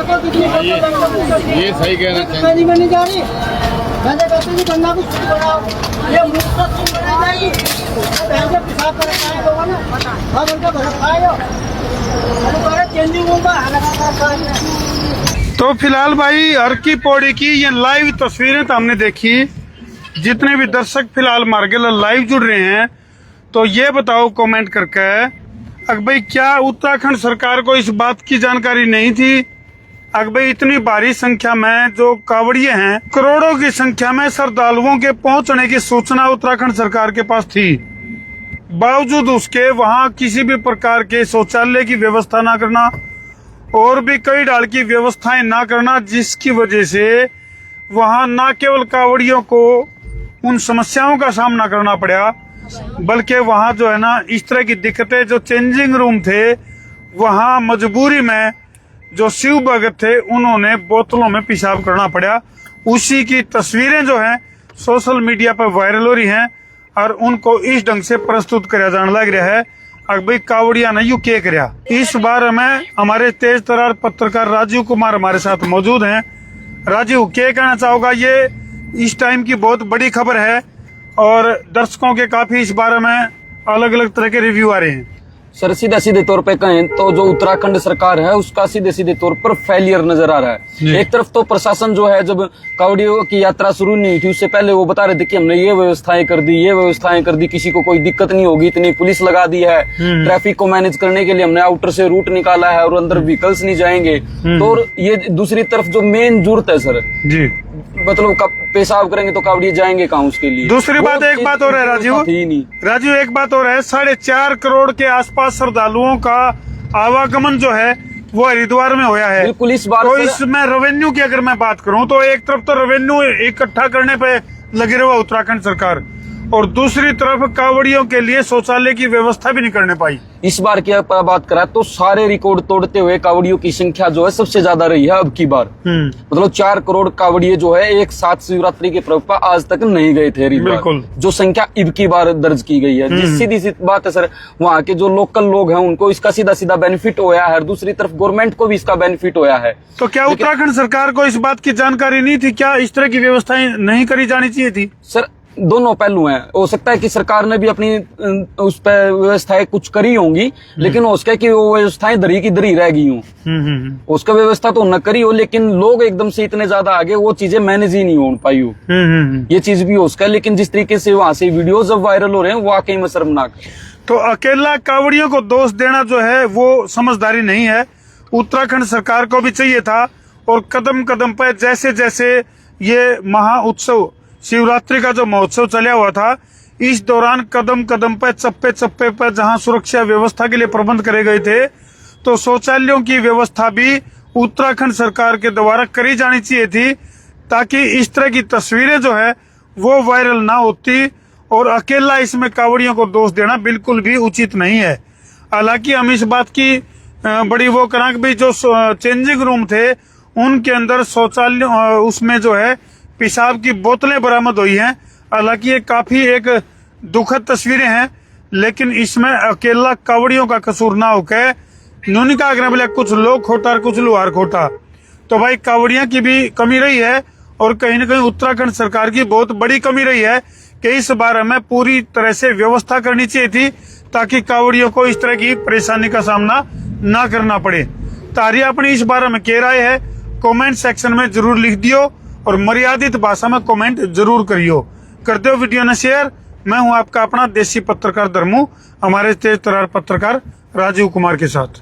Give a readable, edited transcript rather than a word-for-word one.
ये सही कहना चाहिए। में नहीं जा रही, मैंने कहते जी गंगा को शुद्ध बनाओ, ये मुफ्त बनाई जाएगी, पेशाब कर लोगों ने हम उनका भरत खाएगा, चेंजिंग होगा। तो फिलहाल भाई हर की पौड़ी की ये लाइव तस्वीरें तो हमने देखी। जितने भी दर्शक फिलहाल मार्गेला लाइव जुड़ रहे हैं, तो ये बताओ कमेंट करके अगर भाई क्या उत्तराखंड सरकार को इस बात की जानकारी नहीं थी? अगर भाई इतनी भारी संख्या में जो कावड़िए हैं, करोड़ों की संख्या में श्रद्धालुओं के पहुंचने की सूचना उत्तराखंड सरकार के पास थी, बावजूद उसके वहां किसी भी प्रकार के शौचालय की व्यवस्था ना करना और भी कई डाल की व्यवस्थाएं ना करना, जिसकी वजह से वहां न केवल कावड़ियों को उन समस्याओं का सामना करना पड़ा, बल्कि वहां जो है ना इस तरह की दिक्कतें, जो चेंजिंग रूम थे वहां मजबूरी में जो शिव भगत थे उन्होंने बोतलों में पेशाब करना पड़ा। उसी की तस्वीरें जो हैं सोशल मीडिया पर वायरल हो रही हैं और उनको इस ढंग से प्रस्तुत कराया जाने लग रहा है अगर भाई कावड़िया ने यू के करया। इस बार में हमारे तेज तरार पत्रकार राजीव कुमार हमारे साथ मौजूद हैं। राजीव, क्या कहना चाहोगा? ये इस टाइम की बहुत बड़ी खबर है और दर्शकों के काफी इस बारे में अलग अलग तरह के रिव्यू आ रहे हैं। सर सीधे सीधे तौर पे कहें तो जो उत्तराखंड सरकार है उसका सीधे सीधे तौर पर फेलियर नजर आ रहा है। एक तरफ तो प्रशासन जो है, जब कावड़ियों की यात्रा शुरू नहीं थी उससे पहले वो बता रहे थे कि हमने ये व्यवस्थाएं कर दी, ये व्यवस्थाएं कर दी, किसी को कोई दिक्कत नहीं होगी, इतनी पुलिस लगा दी है, ट्रैफिक को मैनेज करने के लिए हमने आउटर से रूट निकाला है और अंदर व्हीकल्स नहीं जाएंगे। तो ये दूसरी तरफ जो मेन जरूरत है सर जी, मतलब पेशाब करेंगे तो कावड़िए जाएंगे कहाँ उसके लिए। दूसरी बात, एक बात और है राजीव, एक बात और है, 4.5 करोड़ के आसपास श्रद्धालुओं का आवागमन जो है वो हरिद्वार में होया है। बिल्कुल। इस बार तो इसमें रेवेन्यू की अगर मैं बात करूं तो एक तरफ तो रेवेन्यू इकट्ठा करने पे लगे रहा उत्तराखंड सरकार, और दूसरी तरफ कावड़ियों के लिए शौचालय की व्यवस्था भी नहीं करने पाई। इस बार की बात करा तो सारे रिकॉर्ड तोड़ते हुए कावड़ियों की संख्या जो है सबसे ज्यादा रही है अब की बार। मतलब 4 करोड़ कावड़िए जो है एक साथ शिवरात्रि के पर्व पर आज तक नहीं गए थे हरिद्वार, जो संख्या अब की बार दर्ज की गई है। जिस सीधी सी बात है सर, वहाँ के जो लोकल लोग हैं उनको इसका सीधा सीधा बेनिफिट होया है, दूसरी तरफ गवर्नमेंट को भी इसका बेनिफिट होया है। तो क्या उत्तराखंड सरकार को इस बात की जानकारी नहीं थी? क्या इस तरह की व्यवस्थाएं नहीं करी जानी चाहिए थी? सर दोनों पहलू हैं। हो सकता है कि सरकार ने भी अपनी उस पर व्यवस्थाएं कुछ करी होंगी, लेकिन हो सकता है कि वो व्यवस्थाएं दरी की दरी रह गई हूँ। उसका व्यवस्था तो न करी हो, लेकिन लोग एकदम से इतने ज्यादा आगे वो चीजें मैनेज ही नहीं हो पाई हो, ये चीज भी हो सकता है। लेकिन जिस तरीके से वहां से वीडियोज जब वायरल हो रहे हैं वाकई में शर्मनाक। तो अकेला कावड़ियों को दोष देना जो है वो समझदारी नहीं है। उत्तराखंड सरकार को भी चाहिए था, और कदम कदम पर जैसे जैसे ये महा उत्सव शिवरात्रि का जो महोत्सव चला हुआ था, इस दौरान कदम कदम पर चप्पे चप्पे पर जहां सुरक्षा व्यवस्था के लिए प्रबंध करे गए थे, तो शौचालयों की व्यवस्था भी उत्तराखंड सरकार के द्वारा करी जानी चाहिए थी, ताकि इस तरह की तस्वीरें जो है वो वायरल ना होती। और अकेला इसमें कावड़ियों को दोष देना बिल्कुल भी उचित नहीं है। हालांकि हम इस बात की बड़ी वो करा कि भाई जो चेंजिंग रूम थे उनके अंदर शौचालय, उसमें जो है पेशाब की बोतलें बरामद हुई हैं। हालांकि ये काफी एक दुखद तस्वीरें हैं, लेकिन इसमें अकेला कावड़ियों का कसूर ना होकर न्यूनी का आग्रह बोले कुछ लोग खोटा और कुछ लुहार खोटा। तो भाई कावड़ियां की भी कमी रही है, और कहीं न कहीं उत्तराखंड सरकार की बहुत बड़ी कमी रही है कि इस बारे में पूरी तरह से व्यवस्था करनी चाहिए थी, ताकि कावड़ियों को इस तरह की परेशानी का सामना ना करना पड़े। तारी अपनी इस बारे में क्या राय है कमेंट सेक्शन में जरूर लिख दियो, और मर्यादित भाषा में कमेंट जरूर करियो। करते हो वीडियो ने शेयर। मैं हूं आपका अपना देसी पत्रकार धर्मू, हमारे तेज तरार पत्रकार राजीव कुमार के साथ।